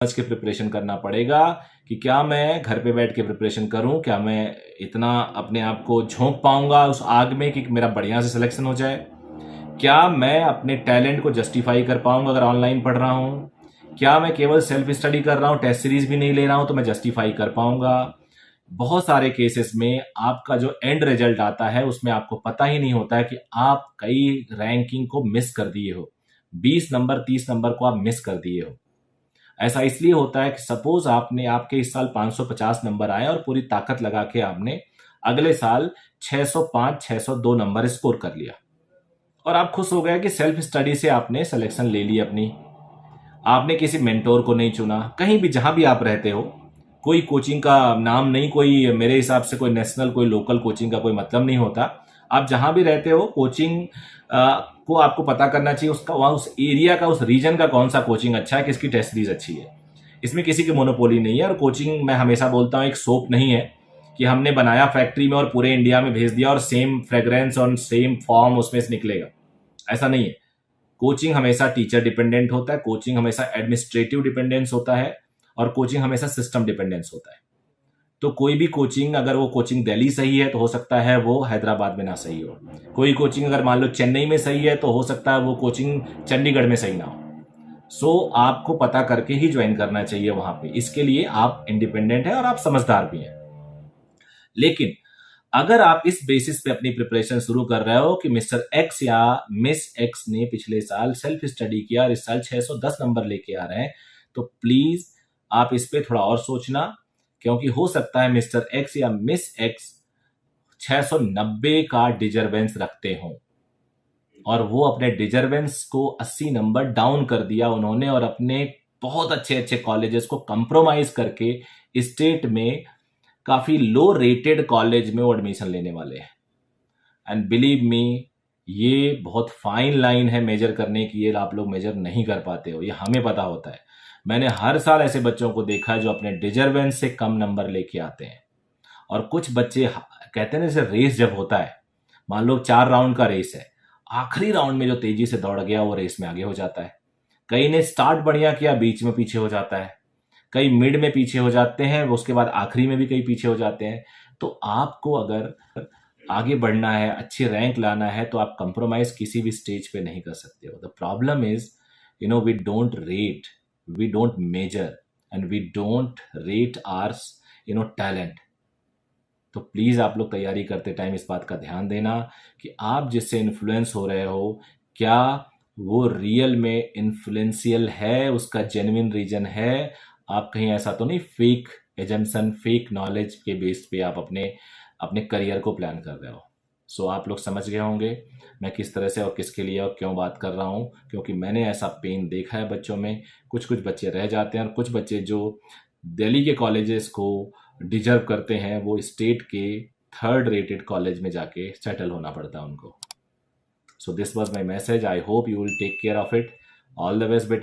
समझ के प्रिपरेशन करना पड़ेगा कि क्या मैं घर पे बैठ के प्रिपरेशन करूं, क्या मैं इतना अपने आप को झोंक पाऊंगा उस आग में कि मेरा बढ़िया से सिलेक्शन हो जाए, क्या मैं अपने टैलेंट को जस्टिफाई कर पाऊंगा अगर ऑनलाइन पढ़ रहा हूं, क्या मैं केवल सेल्फ स्टडी कर रहा हूं, टेस्ट सीरीज भी नहीं ले रहा हूं तो मैं जस्टिफाई कर पाऊंगा। बहुत सारे केसेस में आपका जो एंड रिजल्ट आता है उसमें आपको पता ही नहीं होता है कि आप कई रैंकिंग को मिस कर दिए हो, 20 नंबर 30 नंबर को आप मिस कर दिए हो। ऐसा इसलिए होता है कि सपोज आपने आपके इस साल 550 नंबर आए और पूरी ताकत लगा के आपने अगले साल 605 602 नंबर स्कोर कर लिया और आप खुश हो गए कि सेल्फ स्टडी से आपने सिलेक्शन ले ली अपनी। आपने किसी मेंटोर को नहीं चुना, कहीं भी जहां भी आप रहते हो, कोई कोचिंग का नाम नहीं, कोई मेरे हिसाब से कोई नेशनल कोई लोकल कोचिंग का कोई मतलब नहीं होता। आप जहां भी रहते हो कोचिंग को आपको पता करना चाहिए उसका, वहां उस एरिया का उस रीजन का कौन सा कोचिंग अच्छा है, किसकी टेस्ट सीरीज अच्छी है। इसमें किसी की मोनोपोली नहीं है। और कोचिंग मैं हमेशा बोलता हूँ एक सोप नहीं है कि हमने बनाया फैक्ट्री में और पूरे इंडिया में भेज दिया और सेम फ्रेग्रेंस और सेम फॉर्म उसमें से निकलेगा, ऐसा नहीं है। कोचिंग हमेशा टीचर डिपेंडेंट होता है, कोचिंग हमेशा एडमिनिस्ट्रेटिव डिपेंडेंस होता है और कोचिंग हमेशा सिस्टम डिपेंडेंस होता है। तो कोई भी कोचिंग, अगर वो कोचिंग दिल्ली सही है तो हो सकता है वो हैदराबाद में ना सही हो। कोई कोचिंग अगर मान लो चेन्नई में सही है तो हो सकता है वो कोचिंग चंडीगढ़ में सही ना हो। सो आपको पता करके ही ज्वाइन करना चाहिए वहां पे। इसके लिए आप इंडिपेंडेंट हैं और आप समझदार भी हैं। लेकिन अगर आप इस बेसिस पे अपनी प्रिपरेशन शुरू कर रहे हो कि मिस्टर एक्स या मिस एक्स ने पिछले साल सेल्फ स्टडी किया और इस साल 610 नंबर लेके आ रहे हैं, तो प्लीज आप इस पे थोड़ा और सोचना, क्योंकि हो सकता है मिस्टर एक्स या मिस एक्स 690 का डिजर्वेंस रखते हो और वो अपने डिजर्वेंस को 80 नंबर डाउन कर दिया उन्होंने और अपने बहुत अच्छे अच्छे कॉलेजेस को कंप्रोमाइज करके स्टेट में काफी लो रेटेड कॉलेज में वो एडमिशन लेने वाले हैं। एंड बिलीव मी, ये बहुत फाइन लाइन है मेजर करने की, ये आप लोग मेजर नहीं कर पाते हो, ये हमें पता होता है। मैंने हर साल ऐसे बच्चों को देखा है जो अपने डिजर्वेंस से कम नंबर लेके आते हैं। और कुछ बच्चे कहते हैं ना, जैसे रेस जब होता है, मान लो 4 राउंड का रेस है, आखिरी राउंड में जो तेजी से दौड़ गया वो रेस में आगे हो जाता है। कई ने स्टार्ट बढ़िया किया, बीच में पीछे हो जाता है, कई मिड में पीछे हो जाते हैं, उसके बाद आखिरी में भी कई पीछे हो जाते हैं। तो आपको अगर आगे बढ़ना है, अच्छी रैंक लाना है, तो आप कंप्रोमाइज किसी भी स्टेज पे नहीं कर सकते हो। The problem is, we don't rate, we don't measure and we don't rate ours talent. तो प्लीज आप लोग तैयारी करते टाइम इस बात का ध्यान देना कि आप जिससे इन्फ्लुएंस हो रहे हो, क्या वो रियल में इन्फ्लुएंशियल है, उसका जेन्युइन रीजन है। आप कहीं ऐसा तो नहीं फेक एजम्पशन, फेक नॉलेज के बेस पे आप अपने अपने करियर को प्लान कर रहे हो। सो आप लोग समझ गए होंगे मैं किस तरह से और किसके लिए और क्यों बात कर रहा हूँ, क्योंकि मैंने ऐसा पेन देखा है बच्चों में। कुछ कुछ बच्चे रह जाते हैं और कुछ बच्चे जो दिल्ली के कॉलेजेस को डिजर्व करते हैं वो स्टेट के 3rd रेटेड कॉलेज में जाके सेटल होना पड़ता है उनको। So this was my message, I hope you will take care of it. All the best बेटा।